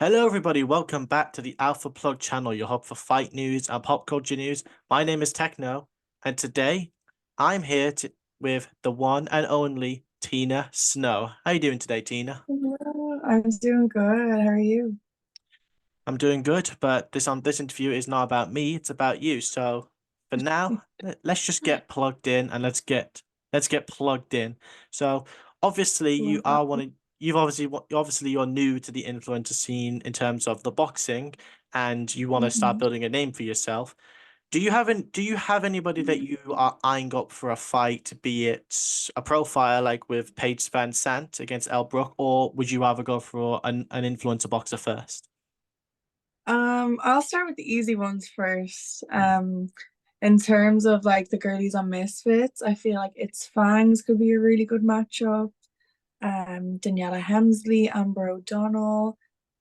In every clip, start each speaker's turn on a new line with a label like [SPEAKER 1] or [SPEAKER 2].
[SPEAKER 1] Hello, everybody. Welcome back to the Alpha Plug channel, your hub for fight news and pop culture news. My name is Techno, and today I'm here with the one and only Tina Snow. How you doing today, Tina?
[SPEAKER 2] Hello, I'm doing good. How are you?
[SPEAKER 1] I'm doing good, but this interview is not about me, it's about you. So for now, let's just get plugged in and let's get plugged in. So obviously you
[SPEAKER 2] Love that.
[SPEAKER 1] are one you've obviously you're new to the influencer scene in terms of the boxing and you want to start
[SPEAKER 2] Mhm.
[SPEAKER 1] building a name for yourself. Do you have anybody that you are eyeing up for a fight, be it a profile like with Paige Van Sant against Elle Brook, or would you rather go for an influencer boxer first?
[SPEAKER 2] I'll start with the easy ones first. In terms of like the girlies on Misfits, I feel like its Fangs could be a really good matchup. Daniela Hemsley, Amber O'Donnell.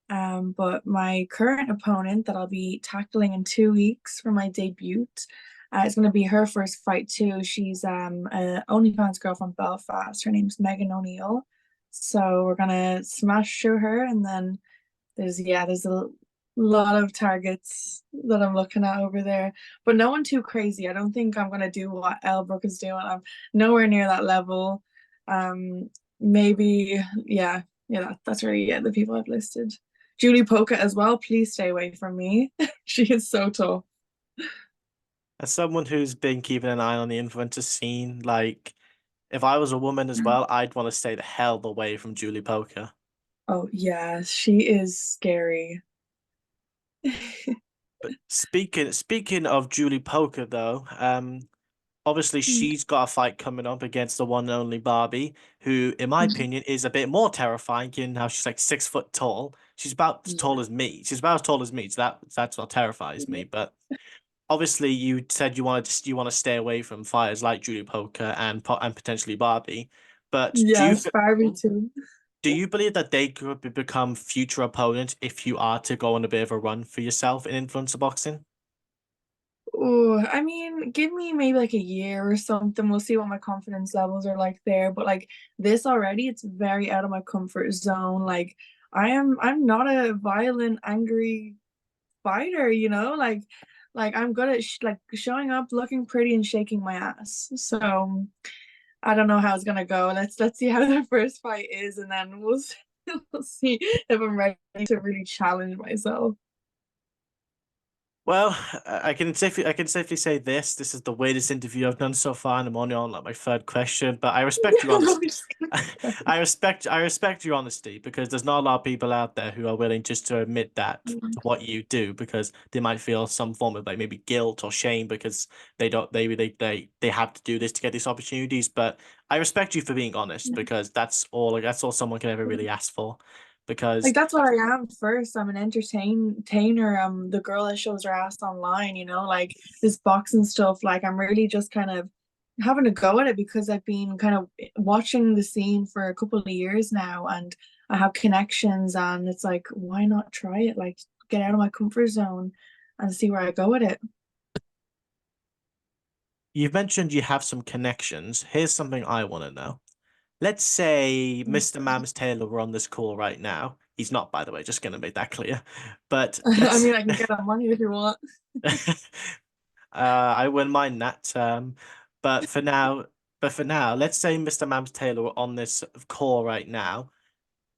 [SPEAKER 2] But my current opponent that I'll be tackling in 2 weeks for my debut, it's going to be her first fight too. She's a OnlyFans girl from Belfast. Her name's Megan O'Neill. So we're gonna smash through her, and then there's a lot of targets that I'm looking at over there, but no one too crazy. I don't think I'm gonna do what Elle Brook is doing. I'm nowhere near that level. Maybe that's really it. The people I've listed. Julie Poca as well. Please stay away from me. She is so tough.
[SPEAKER 1] As someone who's been keeping an eye on the influencer scene, like if I was a woman as well, I'd want to stay the hell away from Julie Poker.
[SPEAKER 2] Oh yeah, she is scary.
[SPEAKER 1] But speaking of Julie Poker though, obviously she's got a fight coming up against the one and only Barbie, who, in my opinion, is a bit more terrifying given how she's like 6 foot tall. She's about as tall
[SPEAKER 2] Yeah.
[SPEAKER 1] as me. She's about as tall as me, so that's what terrifies me. But obviously you said you want to stay away from fighters like Julie Poker and potentially Barbie. But
[SPEAKER 2] Yes, Barbie too.
[SPEAKER 1] do you believe that they could become future opponents if you are to go on a bit of a run for yourself in influencer boxing?
[SPEAKER 2] Oh, I mean, give me maybe like a year or something. We'll see what my confidence levels are like there. But like this already, it's very out of my comfort zone. Like I'm not a violent, angry fighter, you know? Like I'm good at sh like showing up, looking pretty, and shaking my ass. So I don't know how it's gonna go. Let's see how the first fight is, and then we'll see if I'm ready to really challenge myself.
[SPEAKER 1] Well, I can safely say this. This is the weirdest interview I've done so far, and I'm only on like my third question. But I respect your
[SPEAKER 2] I'm
[SPEAKER 1] honesty.
[SPEAKER 2] just gonna
[SPEAKER 1] I respect your honesty because there's not a lot of people out there who are willing just to admit that to
[SPEAKER 2] say.
[SPEAKER 1] what you do because they might feel some form of like maybe guilt or shame because they don't they have to do this to get these opportunities. But I respect you for being honest because that's all someone can ever really ask for. Because
[SPEAKER 2] Like that's what I am first. I'm an entertainer. I'm the girl that shows her ass online, like this boxing stuff. Like I'm really just kind of having a go at it because I've been kind of watching the scene for a couple of years now and I have connections and it's like, why not try it? Like get out of my comfort zone and see where I go with it.
[SPEAKER 1] you've mentioned you have some connections. Here's something I want to know. Let's say Mr. Mams Taylor were on this call right now. He's not, by the way, just going to make that clear. But
[SPEAKER 2] I
[SPEAKER 1] let's,
[SPEAKER 2] mean, I can get on money if you want.
[SPEAKER 1] I wouldn't mind that. But for now, let's say Mr. Mams Taylor were on this call right now.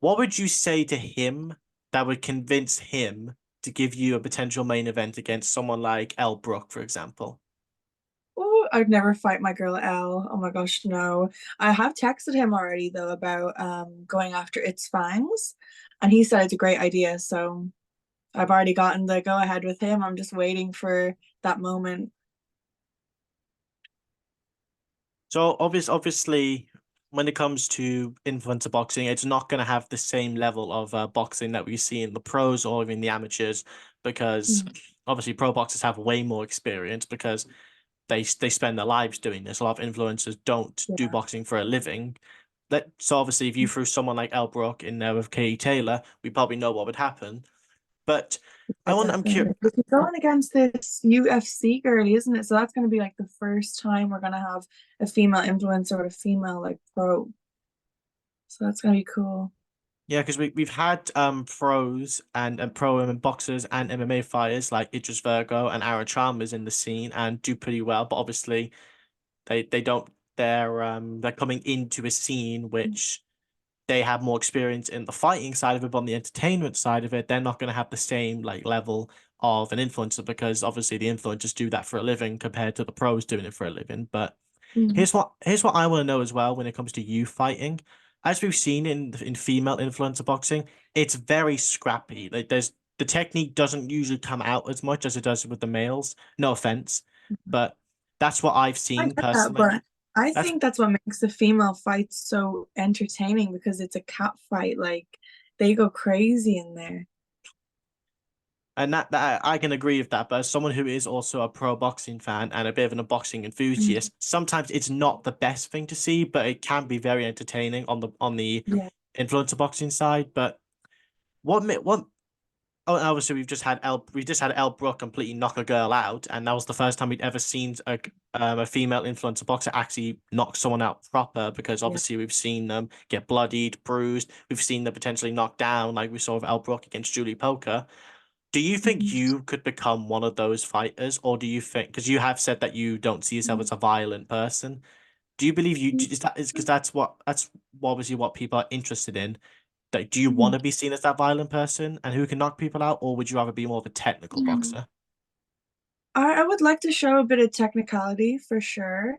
[SPEAKER 1] What would you say to him that would convince him to give you a potential main event against someone like Elle Brook, for example?
[SPEAKER 2] Oh, I'd never fight my girl L. Oh my gosh, no. I have texted him already though about going after its fangs, and he said it's a great idea. So I've already gotten the go ahead with him. I'm just waiting for that moment.
[SPEAKER 1] So obviously, when it comes to influencer boxing, it's not going to have the same level of boxing that we see in the pros or even the amateurs, because
[SPEAKER 2] Mm.
[SPEAKER 1] obviously pro boxers have way more experience because they spend their lives doing this. A lot of influencers don't do
[SPEAKER 2] Yeah.
[SPEAKER 1] boxing for a living. So obviously, if you threw someone like Elle Brook in there with Katie Taylor, we probably know what would happen. But
[SPEAKER 2] Yeah,
[SPEAKER 1] I'm curious.
[SPEAKER 2] definitely. But he's going against this UFC girly, isn't it? So that's going to be like the first time we're going to have a female influencer or a female like pro. So that's going to be cool.
[SPEAKER 1] Yeah, because we've had pros and pro MMA boxers and MMA fighters like Idris Virgo and Aaron Chalmers in the scene and do pretty well, but obviously they don't they're coming into a scene which they have more experience in the fighting side of it, but on the entertainment side of it, they're not going to have the same like level of an influencer because obviously the influencers do that for a living compared to the pros doing it for a living. But
[SPEAKER 2] Mm.
[SPEAKER 1] here's what I want to know as well when it comes to you fighting. As we've seen in female influencer boxing, it's very scrappy. Like the technique doesn't usually come out as much as it does with the males. No offense, but that's what I've
[SPEAKER 2] I
[SPEAKER 1] seen
[SPEAKER 2] get that,
[SPEAKER 1] personally.
[SPEAKER 2] but I
[SPEAKER 1] That's
[SPEAKER 2] think that's what makes the female fights so entertaining because it's a cat fight. Like they go crazy in there.
[SPEAKER 1] And that I can agree with that, but as someone who is also a pro boxing fan and a bit of a boxing
[SPEAKER 2] Mm.
[SPEAKER 1] enthusiast, sometimes it's not the best thing to see, but it can be very entertaining on the
[SPEAKER 2] Yeah.
[SPEAKER 1] influencer boxing side. But what oh, and obviously we just had El Brook completely knock a girl out, and that was the first time we'd ever seen a female influencer boxer actually knock someone out proper. Because
[SPEAKER 2] Yeah.
[SPEAKER 1] obviously we've seen them get bloodied, bruised. We've seen them potentially knocked down, like we saw with El Brook against Julie Poker. Do you think
[SPEAKER 2] Mhm.
[SPEAKER 1] you could become one of those fighters, or do you think because you have said that you don't see yourself as a violent person? Do you believe you is that is because that's obviously what people are interested in? Like, do you want
[SPEAKER 2] Mhm.
[SPEAKER 1] to be seen as that violent person and who can knock people out, or would you rather be more of a technical
[SPEAKER 2] Mhm.
[SPEAKER 1] boxer?
[SPEAKER 2] I would like to show a bit of technicality for sure.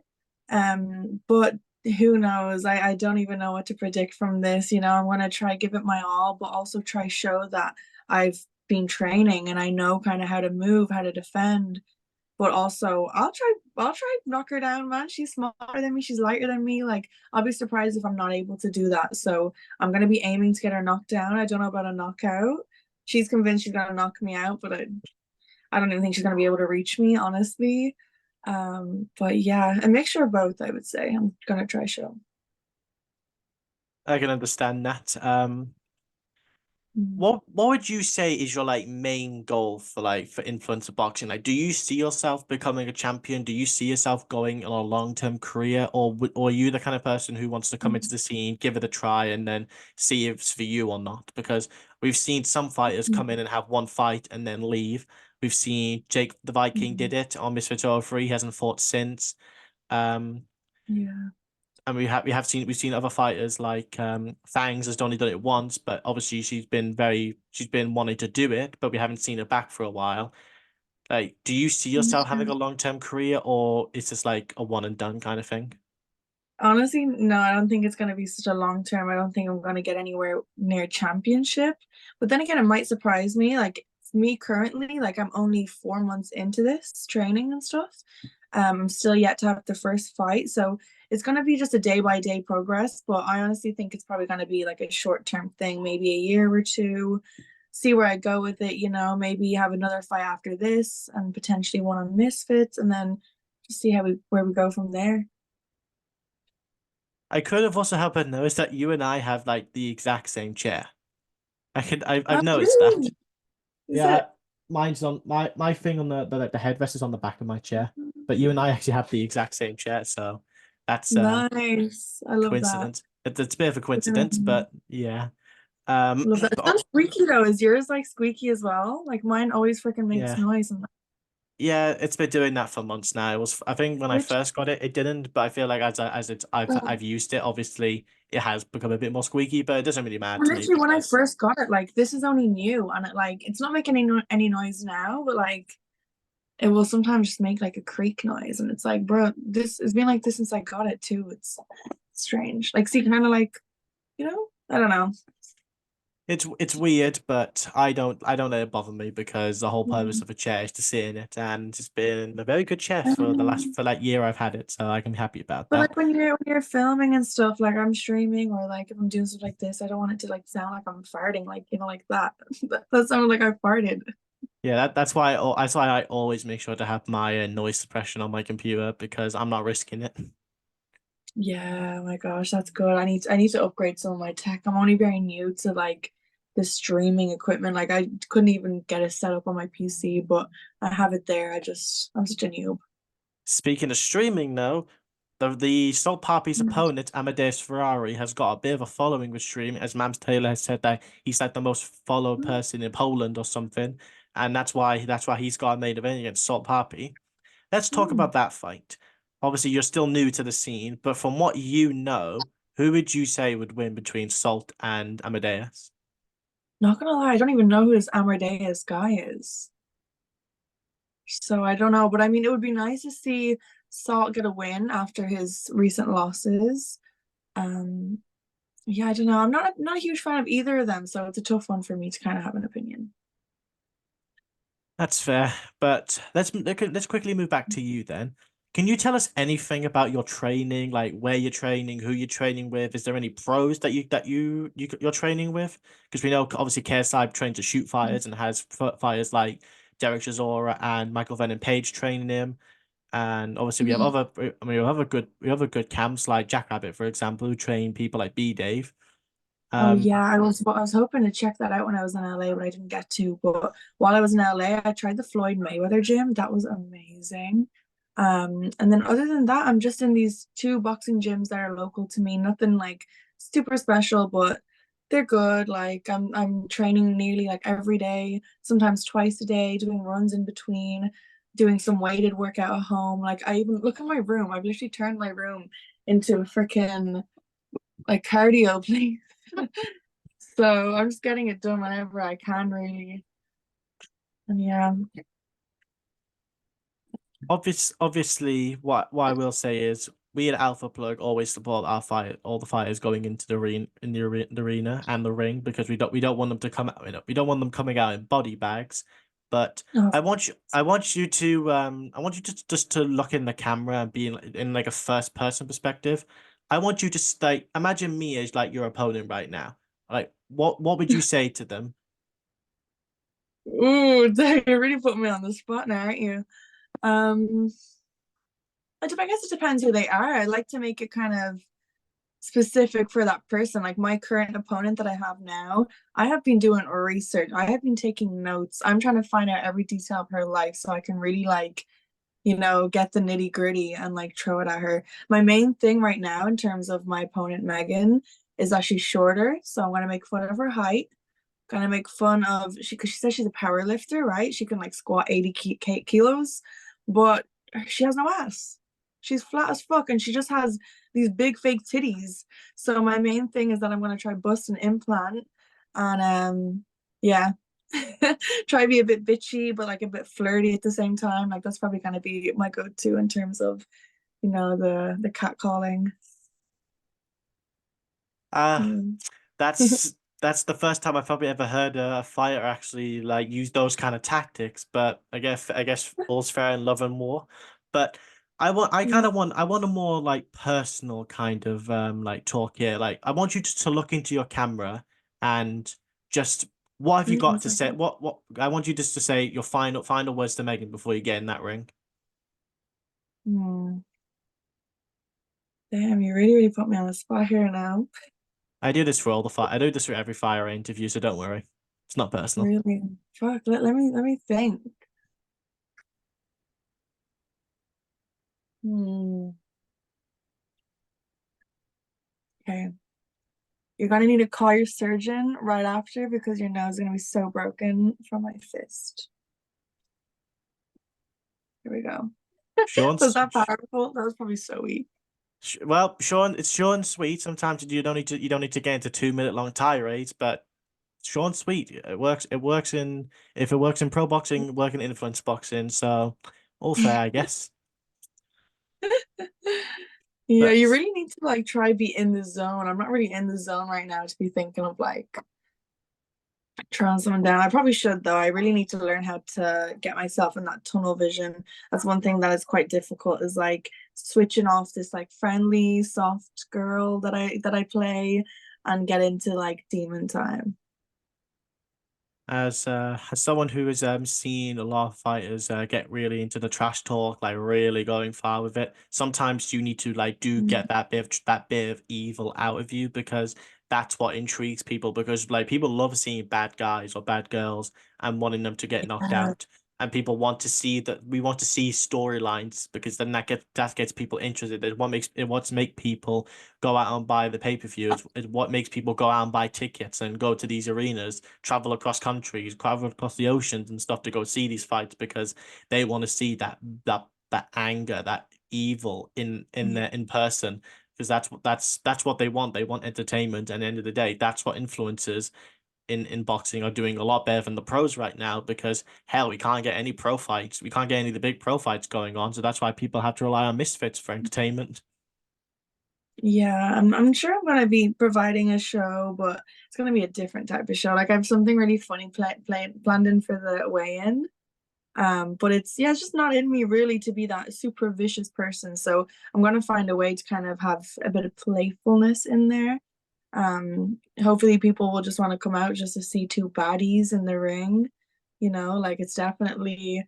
[SPEAKER 2] But who knows? I don't even know what to predict from this. I'm gonna try give it my all, but also try show that I've been training and I know kind of how to move, how to defend. But also I'll try knock her down, man. She's smaller than me, she's lighter than me. Like I'll be surprised if I'm not able to do that. So I'm gonna be aiming to get her knocked down. I don't know about a knockout. She's convinced she's gonna knock me out, but I don't even think she's gonna be able to reach me, honestly. But yeah, a mixture of both, I would say. I'm gonna try show.
[SPEAKER 1] I can understand that.
[SPEAKER 2] Mm.
[SPEAKER 1] What would you say is your like main goal for for influencer boxing? Like, do you see yourself becoming a champion? Do you see yourself going on a long-term career, or are you the kind of person who wants to come into the scene, give it a try, and then see if it's for you or not? Because we've seen some fighters come in and have one fight and then leave. We've seen Jake the Viking
[SPEAKER 2] Mhm.
[SPEAKER 1] did it on Misfits 03. He hasn't fought since. Um,
[SPEAKER 2] Yeah.
[SPEAKER 1] and we've seen other fighters like Fangs has only done it once, but obviously she's been wanting to do it, but we haven't seen her back for a while. Like, do you see yourself having a long-term career, or is this like a one and done kind of thing?
[SPEAKER 2] Honestly, no, I don't think it's going to be such a long term. I don't think I'm going to get anywhere near championship. But then again, it might surprise me. Like me currently, like I'm only 4 months into this training and stuff. I'm still yet to have the first fight. So it's going to be just a day by day progress. But I honestly think it's probably going to be like a short term thing, maybe a year or two. See where I go with it, maybe have another fight after this and potentially one on Misfits and then just see where we go from there.
[SPEAKER 1] I could have also helped but noticed that you and I have like the exact same chair. I've
[SPEAKER 2] Oh,
[SPEAKER 1] noticed that.
[SPEAKER 2] really? Is
[SPEAKER 1] Yeah,
[SPEAKER 2] it?
[SPEAKER 1] mine's on my thing on the headrest is on the back of my chair, but you and I actually have the exact same chair, so that's
[SPEAKER 2] Nice. I love that.
[SPEAKER 1] coincidence. It's a bit of a coincidence,
[SPEAKER 2] Yeah.
[SPEAKER 1] but yeah.
[SPEAKER 2] Love that. It
[SPEAKER 1] But
[SPEAKER 2] sounds squeaky though. Is yours like squeaky as well? Like mine always freaking makes
[SPEAKER 1] yeah,
[SPEAKER 2] noise. And
[SPEAKER 1] yeah, it's been doing that for months now. It was, I think, when I
[SPEAKER 2] which
[SPEAKER 1] first got it, it didn't, but I feel like
[SPEAKER 2] uh,
[SPEAKER 1] I've used it, obviously, it has become a bit more squeaky, but it doesn't really matter to me
[SPEAKER 2] literally when I
[SPEAKER 1] because
[SPEAKER 2] first got it, like this is only new and it's not making any noise now, but like it will sometimes just make like a creak noise and it's like, bro, this has been like this since I got it too. It's strange. Like see kind of like, I don't know.
[SPEAKER 1] it's weird, but I don't let it bother me because the whole purpose of a chair is to sit in it, and it's been a very good chair for
[SPEAKER 2] Um,
[SPEAKER 1] for that year I've had it, so I can be happy about
[SPEAKER 2] But
[SPEAKER 1] that.
[SPEAKER 2] like when you're filming and stuff, like I'm streaming or like if I'm doing stuff like this, I don't want it to like sound like I'm farting, like like that. That sounded like I farted.
[SPEAKER 1] Yeah, that's why I always make sure to have my noise suppression on my computer because I'm not risking it.
[SPEAKER 2] Yeah, oh my gosh, that's good. I need to upgrade some of my tech. I'm only very new to like the streaming equipment. Like I couldn't even get it set up on my PC, but I have it there. I'm such a noob.
[SPEAKER 1] Speaking of streaming, though. The Salt Papi's opponent, Amadeus Ferrari, has got a bit of a following with stream, as Mams Taylor has said that he's like the most followed person in Poland or something, and that's why he's got a main event against Salt Papi. Let's talk
[SPEAKER 2] Mm.
[SPEAKER 1] about that fight. Obviously, you're still new to the scene, but from what you know, who would you say would win between Salt and Amadeus?
[SPEAKER 2] Not gonna lie, I don't even know who this Amadeus guy is. So I don't know, but I mean, it would be nice to see Salt get a win after his recent losses. Um, yeah, I don't know. I'm not a huge fan of either of them, so it's a tough one for me to kind of have an opinion.
[SPEAKER 1] That's fair, but let's quickly move back to you then. Can you tell us anything about your training, like where you're training, who you're training with? Is there any pros that you're training with? Because we know obviously KSI trains to shoot fighters and has fighters like Derek Chisora and Michael Venom Page training him, and obviously we have
[SPEAKER 2] Mhm.
[SPEAKER 1] other, I mean, we have other good camps like Jackrabbit, for example, who train people like B Dave.
[SPEAKER 2] Oh
[SPEAKER 1] Um,
[SPEAKER 2] yeah, I was hoping to check that out when I was in LA, but I didn't get to. But while I was in LA, I tried the Floyd Mayweather gym. That was amazing. And then other than that, I'm just in these two boxing gyms that are local to me. Nothing like super special, but they're good. Like I'm training nearly like every day, sometimes twice a day, doing runs in between, doing some weighted workout at home. Like I even look at my room. I've literally turned my room into a freaking like cardio place. So I'm just getting it done whenever I can, really. And yeah.
[SPEAKER 1] obviously, what I will say is we at Alpha Plug always support all the fighters going into the arena the arena and the ring because we don't want them to come out, we don't want them coming out in body bags. But
[SPEAKER 2] Oh,
[SPEAKER 1] I want you to just to look in the camera and be in like a first person perspective. I want you to like imagine me as like your opponent right now. Like what would you say to them?
[SPEAKER 2] ooh, you're really putting me on the spot now, aren't you? Um, I guess it depends who they are. I like to make it kind of specific for that person. Like my current opponent that I have now, I have been doing research. I have been taking notes. I'm trying to find out every detail of her life so I can really like get the nitty gritty and like throw it at her. My main thing right now in terms of my opponent, Megan, is that she's shorter. So I'm going to make fun of her height. Going to make fun of because she says she's a power lifter, right? She can like squat 80 kilos, but she has no ass. She's flat as fuck and she just has these big fake titties. So my main thing is that I'm going to try bust an implant and yeah, try to be a bit bitchy, but like a bit flirty at the same time. Like that's probably gonna be my go-to in terms of, the catcalling.
[SPEAKER 1] Ah.
[SPEAKER 2] Mm.
[SPEAKER 1] That's the first time I've probably ever heard a fighter actually like use those kind of tactics. But I guess all's fair in love and war. But I want a more like personal kind of like talk here. Like I want you to look into your camera and just what have you
[SPEAKER 2] One
[SPEAKER 1] got to say?
[SPEAKER 2] second.
[SPEAKER 1] What I want you just to say your final words to Megan before you get in that ring.
[SPEAKER 2] Hmm. Damn, you really put me on the spot here now.
[SPEAKER 1] I do this for every fire interview, so don't worry. It's not personal.
[SPEAKER 2] Really. Fuck. Let me think. Hmm. Okay. You're gonna need to call your surgeon right after because your nose is gonna be so broken from my fist. Here we go. Was
[SPEAKER 1] Sean's
[SPEAKER 2] that powerful? That was probably so weak.
[SPEAKER 1] Well, Sean, it's Sean sweet. Sometimes you don't need to get into 2 minute long tirades, but Sean sweet. It works. It works in if it works in pro boxing, work in influence boxing. So all fair, I guess.
[SPEAKER 2] Yeah, you
[SPEAKER 1] But
[SPEAKER 2] really need to like try be in the zone. I'm not really in the zone right now to be thinking of like throwing someone down. I probably should though. I really need to learn how to get myself in that tunnel vision. That's one thing that is quite difficult is like switching off this like friendly, soft girl that I play and get into like demon time.
[SPEAKER 1] as someone who has seen a lot of fighters get really into the trash talk, like really going far with it, sometimes you need to like do
[SPEAKER 2] Mm.
[SPEAKER 1] get that bit of evil out of you because that's what intrigues people because like people love seeing bad guys or bad girls and wanting them to get knocked
[SPEAKER 2] Yeah.
[SPEAKER 1] out. and people want to see that. We want to see storylines because then that gets people interested. What make people go out and buy the pay-per-view. It's what makes people go out and buy tickets and go to these arenas, travel across countries, travel across the oceans and stuff to go see these fights because they want to see that anger, that evil in person. Because that's what they want. They want entertainment, and at the end of the day, that's what influencers in boxing are doing a lot better than the pros right now because hell, we can't get any pro fights. We can't get any of the big pro fights going on, so that's why people have to rely on Misfits for entertainment.
[SPEAKER 2] Yeah, I'm sure I'm gonna be providing a show, but it's gonna be a different type of show. Like I have something really funny planned in for the weigh-in. But it's yeah, it's just not in me really to be that super vicious person. So I'm gonna find a way to kind of have a bit of playfulness in there. Hopefully people will just want to come out just to see two baddies in the ring. You know, like it's definitely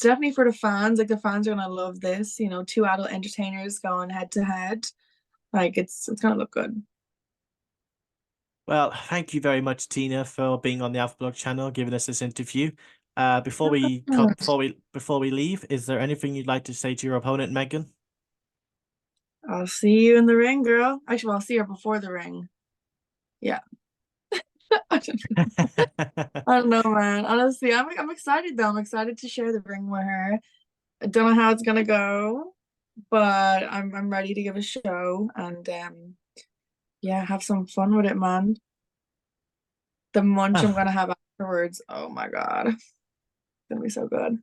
[SPEAKER 2] for the fans. Like the fans are gonna love this, two adult entertainers going head to head. Like it's gonna look good.
[SPEAKER 1] Well, thank you very much, Tina, for being on the Alpha Blog channel, giving us this interview. Before we leave, is there anything you'd like to say to your opponent, Megan?
[SPEAKER 2] I'll see you in the ring, girl. Actually, well, I'll see her before the ring. Yeah. I don't I don't know, man. Honestly, I'm excited though. I'm excited to share the ring with her. I don't know how it's gonna go, but I'm ready to give a show and yeah, have some fun with it, man. The munch I'm gonna have afterwards. Oh my God. It's gonna be so good.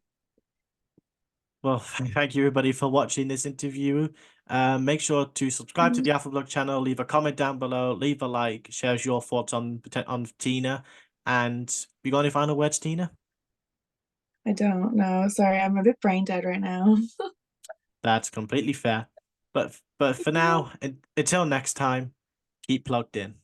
[SPEAKER 1] Well, thank you everybody for watching this interview. Make sure to subscribe to the Alpha Blog channel, leave a comment down below, leave a like, share your thoughts on Tina, and you got any final words, Tina?
[SPEAKER 2] I don't know. Sorry, I'm a bit brain dead right now.
[SPEAKER 1] That's completely fair. But for now, until next time, keep plugged in.